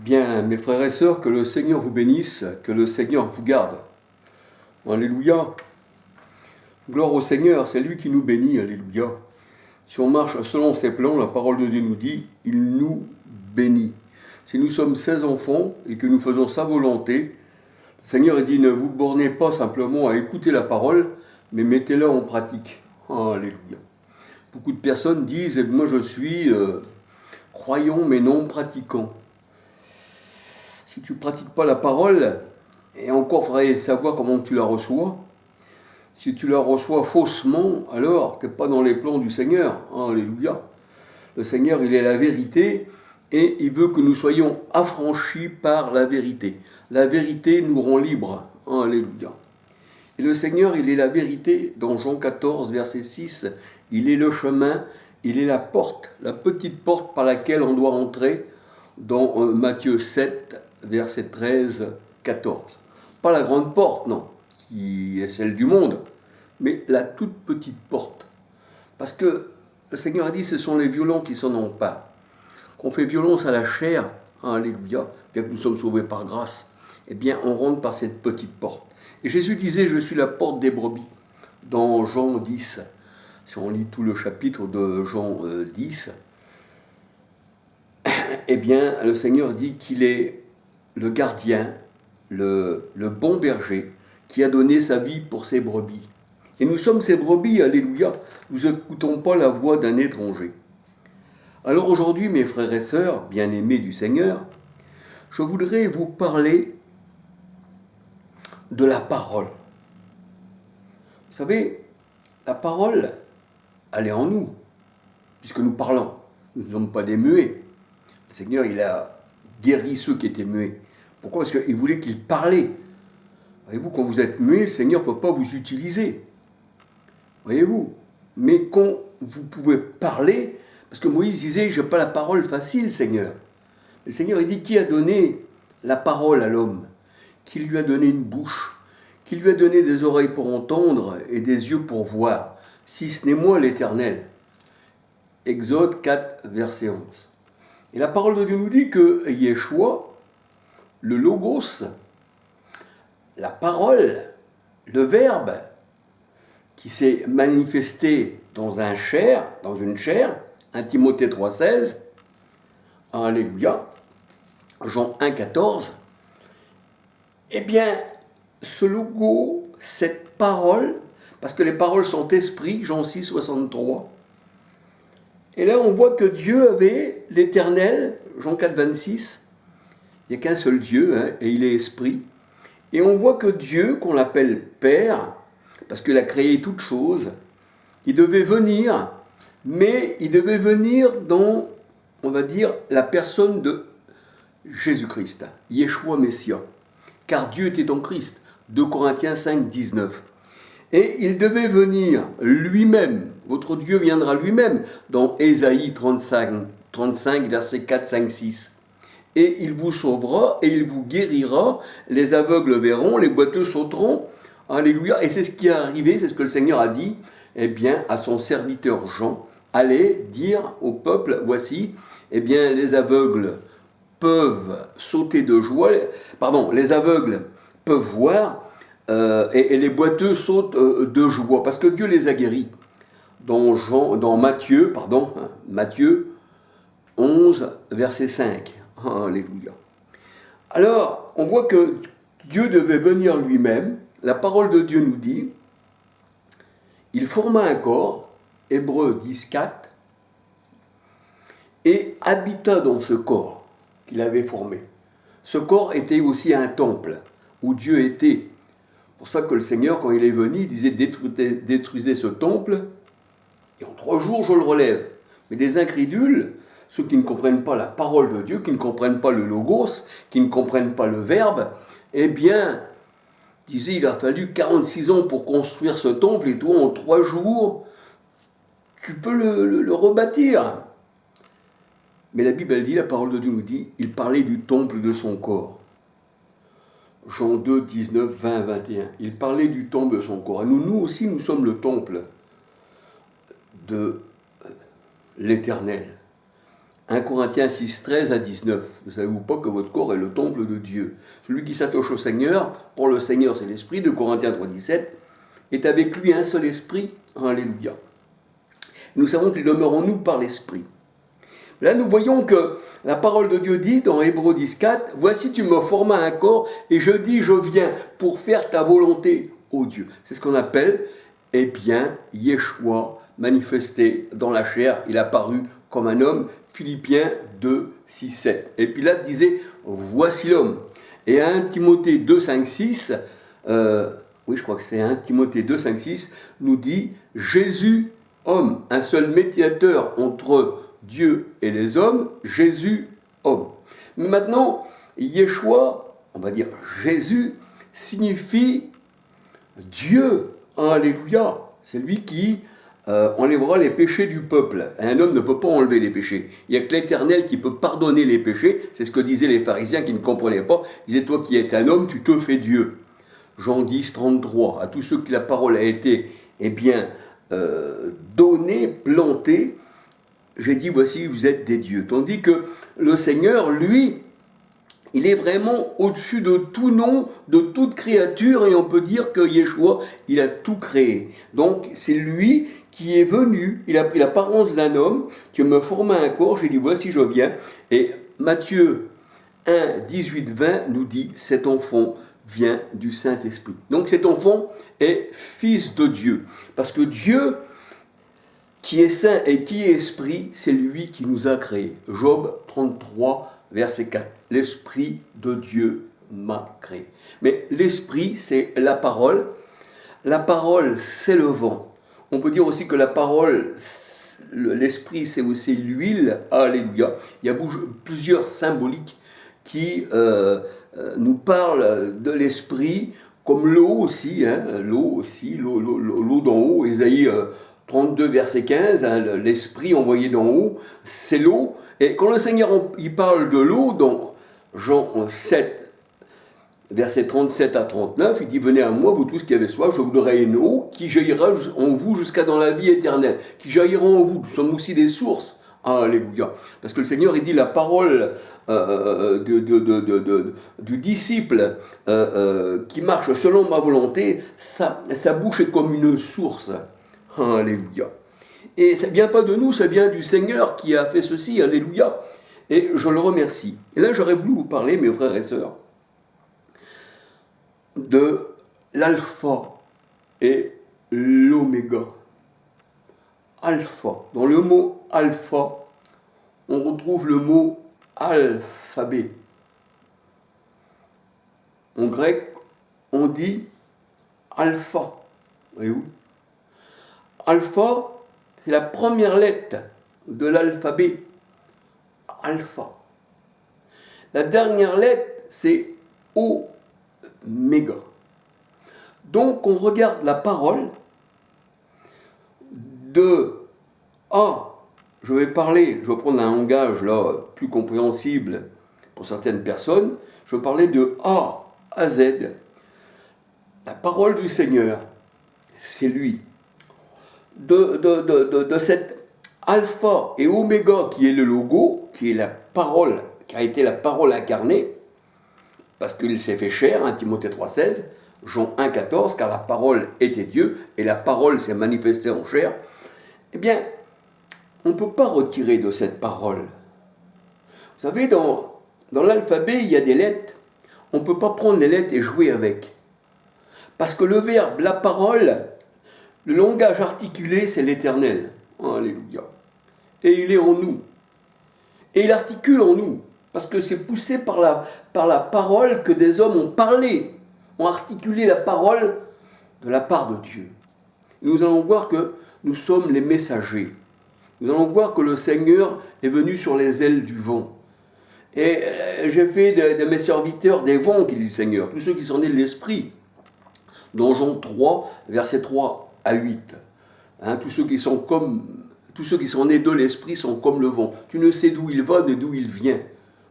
Bien, mes frères et sœurs, que le Seigneur vous bénisse, que le Seigneur vous garde. Alléluia. Gloire au Seigneur, c'est lui qui nous bénit, alléluia. Si on marche selon ses plans, la parole de Dieu nous dit, il nous bénit. Si nous sommes ses enfants et que nous faisons sa volonté, le Seigneur dit, ne vous bornez pas simplement à écouter la parole, mais mettez-la en pratique. Alléluia. Beaucoup de personnes disent, moi je suis croyant mais non pratiquant. Si tu ne pratiques pas la parole, et encore il faudrait savoir comment tu la reçois, si tu la reçois faussement, alors tu n'es pas dans les plans du Seigneur. Alléluia. Le Seigneur, il est la vérité et il veut que nous soyons affranchis par la vérité. La vérité nous rend libres. Alléluia. Et le Seigneur, il est la vérité. Dans Jean 14, verset 6, il est le chemin, il est la porte, la petite porte par laquelle on doit entrer dans Matthieu 7, verset 13, 14. Pas la grande porte, non, qui est celle du monde, mais la toute petite porte. Parce que le Seigneur a dit, ce sont les violents qui s'en emparent. Qu'on fait violence à la chair, alléluia, bien que nous sommes sauvés par grâce, eh bien on rentre par cette petite porte. Et Jésus disait, je suis la porte des brebis, dans Jean 10. Si on lit tout le chapitre de Jean 10, eh bien le Seigneur dit qu'il est le gardien, le bon berger, qui a donné sa vie pour ses brebis. Et nous sommes ces brebis, alléluia, nous n'écoutons pas la voix d'un étranger. Alors aujourd'hui, mes frères et sœurs, bien-aimés du Seigneur, je voudrais vous parler de la parole. Vous savez, la parole, elle est en nous, puisque nous parlons. Nous ne sommes pas des muets. Le Seigneur, il a guéri ceux qui étaient muets. Pourquoi ? Parce qu'il voulait qu'ils parlaient. Voyez-vous, quand vous êtes muet, le Seigneur ne peut pas vous utiliser. Voyez-vous ? Mais quand vous pouvez parler, parce que Moïse disait, je n'ai pas la parole facile, Seigneur. Le Seigneur, il dit, qui a donné la parole à l'homme ? Qui lui a donné une bouche ? Qui lui a donné des oreilles pour entendre et des yeux pour voir ? Si ce n'est moi, l'Éternel. Exode 4, verset 11. Et la parole de Dieu nous dit que Yeshua, le Logos, la parole, le Verbe, qui s'est manifesté dans une chair, 1 Timothée 3,16, alléluia, Jean 1,14, eh bien, ce logo, cette parole, parce que les paroles sont esprit, Jean 6,63, et là on voit que Dieu avait l'Éternel, Jean 4,26, il n'y a qu'un seul Dieu, et il est esprit, et on voit que Dieu, qu'on l'appelle Père, parce qu'il a créé toutes choses, il devait venir, mais il devait venir dans, on va dire, la personne de Jésus-Christ, Yeshua Messia, car Dieu était en Christ, 2 Corinthiens 5, 19. Et il devait venir lui-même, votre Dieu viendra lui-même, dans Ésaïe 35, versets 4, 5, 6. Et il vous sauvera, et il vous guérira, les aveugles verront, les boiteux sauteront, alléluia. Et c'est ce qui est arrivé, c'est ce que le Seigneur a dit, eh bien, à son serviteur Jean, allez dire au peuple, voici, eh bien, les aveugles peuvent sauter de joie, les aveugles peuvent voir, et les boiteux sautent de joie, parce que Dieu les a guéris. Dans Matthieu 11, verset 5. Alléluia. Alors, on voit que Dieu devait venir lui-même. La parole de Dieu nous dit, il forma un corps, Hébreux 10, 4, et habita dans ce corps qu'il avait formé. Ce corps était aussi un temple où Dieu était. C'est pour ça que le Seigneur, quand il est venu, il disait, détruisez ce temple, et en 3 jours, je le relève. Mais les incrédules, ceux qui ne comprennent pas la parole de Dieu, qui ne comprennent pas le Logos, qui ne comprennent pas le Verbe, eh bien, disait, il a fallu 46 ans pour construire ce temple, et toi, en 3 jours, tu peux le rebâtir. Mais la Bible, elle dit, la parole de Dieu nous dit, il parlait du temple de son corps. Jean 2, 19, 20, 21. Il parlait du temple de son corps. Et nous aussi, nous sommes le temple de l'Éternel. 1 Corinthiens 6, 13 à 19. Ne savez-vous pas que votre corps est le temple de Dieu? Celui qui s'attache au Seigneur, pour le Seigneur c'est l'Esprit, de Corinthiens 3, 17, est avec lui un seul esprit. Alléluia. Nous savons qu'il demeure en nous par l'Esprit. Là, nous voyons que la parole de Dieu dit dans Hébreux 10, 4, « Voici, tu me formas un corps, et je dis, je viens pour faire ta volonté, ô Dieu. » C'est ce qu'on appelle, eh bien, Yeshua, manifesté dans la chair. Il a paru comme un homme, Philippiens 2, 6, 7. Et Pilate disait, « Voici l'homme. » Et 1 Timothée 2, 5, 6, oui, je crois que c'est 1 Timothée 2, 5, 6, nous dit, « Jésus, homme, un seul médiateur entre Dieu et les hommes, Jésus, homme. » Mais maintenant, Yeshua, on va dire Jésus, signifie Dieu. Alléluia. C'est lui qui enlèvera les péchés du peuple. Un homme ne peut pas enlever les péchés. Il n'y a que l'Éternel qui peut pardonner les péchés. C'est ce que disaient les pharisiens qui ne comprenaient pas. Ils disaient, toi qui es un homme, tu te fais Dieu. Jean 10, 33. À tous ceux qui la parole a été, eh bien, donnée, plantée, j'ai dit, voici, vous êtes des dieux. Tandis que le Seigneur, lui, il est vraiment au-dessus de tout nom, de toute créature, et on peut dire que Yeshua, il a tout créé. Donc, c'est lui qui est venu, il a pris l'apparence d'un homme, tu me formas un corps, j'ai dit, voici, je viens. Et Matthieu 1, 18, 20 nous dit, cet enfant vient du Saint-Esprit. Donc, cet enfant est fils de Dieu. Parce que Dieu, qui est saint et qui est esprit, c'est lui qui nous a créés. Job 33, verset 4. L'Esprit de Dieu m'a créé. Mais l'Esprit, c'est la parole. La parole, c'est le vent. On peut dire aussi que la parole, l'Esprit, c'est aussi l'huile. Alléluia. Il y a plusieurs symboliques qui nous parlent de l'Esprit, comme l'eau aussi, l'eau d'en haut, Ésaïe 32, verset 15, l'Esprit envoyé d'en haut, c'est l'eau. Et quand le Seigneur il parle de l'eau, dans Jean 7, verset 37 à 39, il dit, venez à moi, vous tous qui avez soif, je vous donnerai une eau qui jaillira en vous jusqu'à dans la vie éternelle, qui jaillira en vous. Nous sommes aussi des sources. Alléluia. Parce que le Seigneur, il dit, la parole du disciple qui marche selon ma volonté, sa bouche est comme une source. Alléluia. Et ça ne vient pas de nous, ça vient du Seigneur qui a fait ceci. Alléluia. Et je le remercie. Et là, j'aurais voulu vous parler, mes frères et sœurs, de l'alpha et l'oméga. Alpha. Dans le mot alpha, on retrouve le mot alphabet. En grec, on dit alpha. Voyez-vous ? Alpha, c'est la première lettre de l'alphabet. Alpha. La dernière lettre, c'est oméga. Donc, on regarde la parole de A. Je vais prendre un langage là plus compréhensible pour certaines personnes. Je vais parler de A à Z. La parole du Seigneur, c'est lui. De cet alpha et oméga qui est le logo, qui est la parole, qui a été la parole incarnée, parce qu'il s'est fait chair, Timothée 3,16, Jean 1,14, car la parole était Dieu, et la parole s'est manifestée en chair, eh bien, on ne peut pas retirer de cette parole. Vous savez, dans l'alphabet, il y a des lettres, on ne peut pas prendre les lettres et jouer avec. Parce que le verbe, la parole, le langage articulé, c'est l'Éternel. Alléluia. Et il est en nous. Et il articule en nous. Parce que c'est poussé par la parole que des hommes ont parlé, ont articulé la parole de la part de Dieu. Et nous allons voir que nous sommes les messagers. Nous allons voir que le Seigneur est venu sur les ailes du vent. Et j'ai fait de mes serviteurs des vents, qu'il dit le Seigneur, tous ceux qui sont nés de l'Esprit. Dans Jean 3, verset 3 à 8. Tous ceux qui sont nés de l'Esprit sont comme le vent. Tu ne sais d'où il va ni d'où il vient.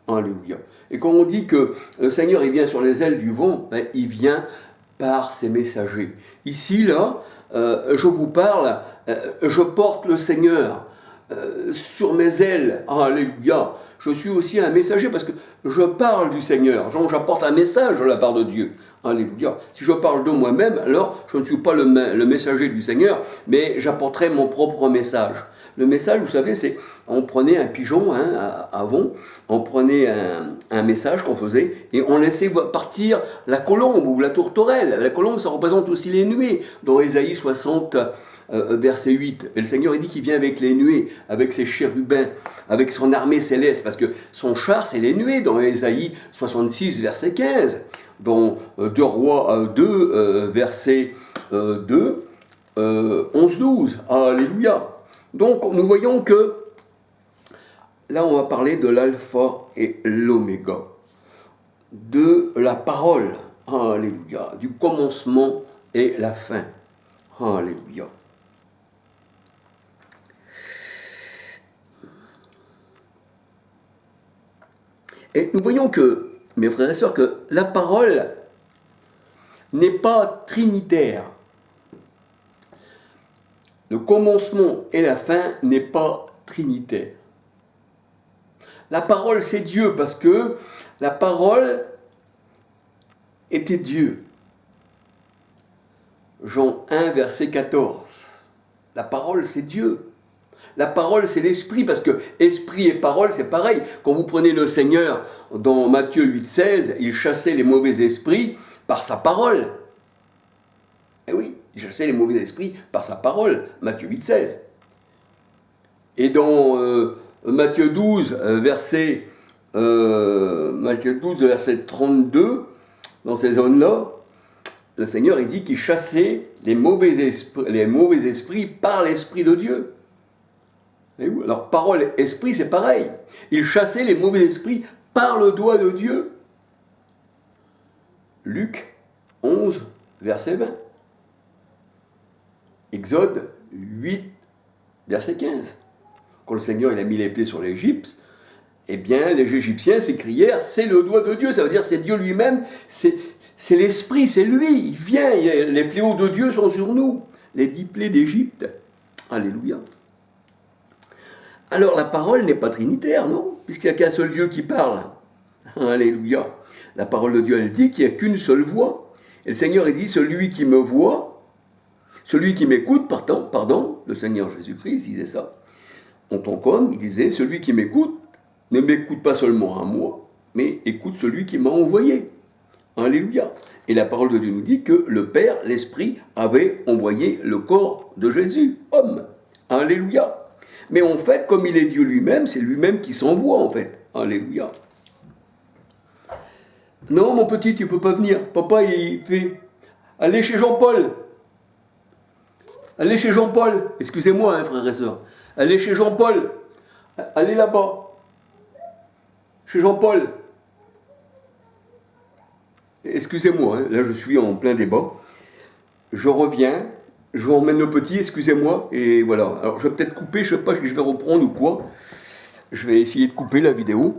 Alléluia. Et quand on dit que le Seigneur il vient sur les ailes du vent, il vient par ses messagers. Ici, là, je vous parle, je porte le Seigneur sur mes ailes. Alléluia. Je suis aussi un messager parce que je parle du Seigneur. J'apporte un message de la part de Dieu. Alléluia. Si je parle de moi-même, alors je ne suis pas le messager du Seigneur, mais j'apporterai mon propre message. Le message, vous savez, c'est, on prenait un pigeon, avant, on prenait un message qu'on faisait, et on laissait partir la colombe ou la tourterelle. La colombe, ça représente aussi les nuées. Dans Ésaïe 60, verset 8, et le Seigneur il dit qu'il vient avec les nuées, avec ses chérubins, avec son armée céleste, parce que son char c'est les nuées, dans Ésaïe 66, verset 15, dans 2 Rois 2, verset 2, 11-12, alléluia. Donc nous voyons que, là on va parler de l'alpha et l'oméga, de la parole, alléluia, du commencement et la fin, alléluia. Et nous voyons que, mes frères et sœurs, que la parole n'est pas trinitaire. Le commencement et la fin n'est pas trinitaire. La parole, c'est Dieu, parce que la parole était Dieu. Jean 1, verset 14. La parole, c'est Dieu. La parole, c'est l'esprit, parce que esprit et parole, c'est pareil. Quand vous prenez le Seigneur, dans Matthieu 8, 16, il chassait les mauvais esprits par sa parole. Eh oui, il chassait les mauvais esprits par sa parole, Matthieu 8, 16. Et dans Matthieu 12, verset 32, dans ces zones-là, le Seigneur, il dit qu'il chassait les mauvais esprits par l'Esprit de Dieu. Alors, parole et esprit, c'est pareil. Il chassait les mauvais esprits par le doigt de Dieu. Luc 11, verset 20. Exode 8, verset 15. Quand le Seigneur il a mis les plaies sur l'Égypte, eh bien, les Égyptiens s'écrièrent, c'est le doigt de Dieu. Ça veut dire c'est Dieu lui-même, c'est l'Esprit, c'est lui. Il vient, les fléaux de Dieu sont sur nous. Les 10 plaies d'Égypte. Alléluia. Alors la parole n'est pas trinitaire, non? Puisqu'il n'y a qu'un seul Dieu qui parle. Alléluia. La parole de Dieu, elle dit qu'il n'y a qu'une seule voix. Et le Seigneur, il dit, celui qui me voit, celui qui m'écoute, pardon, le Seigneur Jésus-Christ disait ça. En tant qu'homme, il disait, celui qui m'écoute, ne m'écoute pas seulement à moi, mais écoute celui qui m'a envoyé. Alléluia. Et la parole de Dieu nous dit que le Père, l'Esprit, avait envoyé le corps de Jésus, homme. Alléluia. Mais en fait, comme il est Dieu lui-même, c'est lui-même qui s'envoie en fait. Alléluia. Non, mon petit, tu ne peux pas venir. Papa, il fait... Allez chez Jean-Paul. Allez chez Jean-Paul. Excusez-moi, hein, frères et sœurs. Allez chez Jean-Paul. Allez là-bas. Chez Jean-Paul. Excusez-moi, hein, là je suis en plein débat. Je reviens. Je vous emmène le petit, excusez-moi, et voilà. Alors je vais peut-être couper, je ne sais pas si je vais reprendre ou quoi. Je vais essayer de couper la vidéo.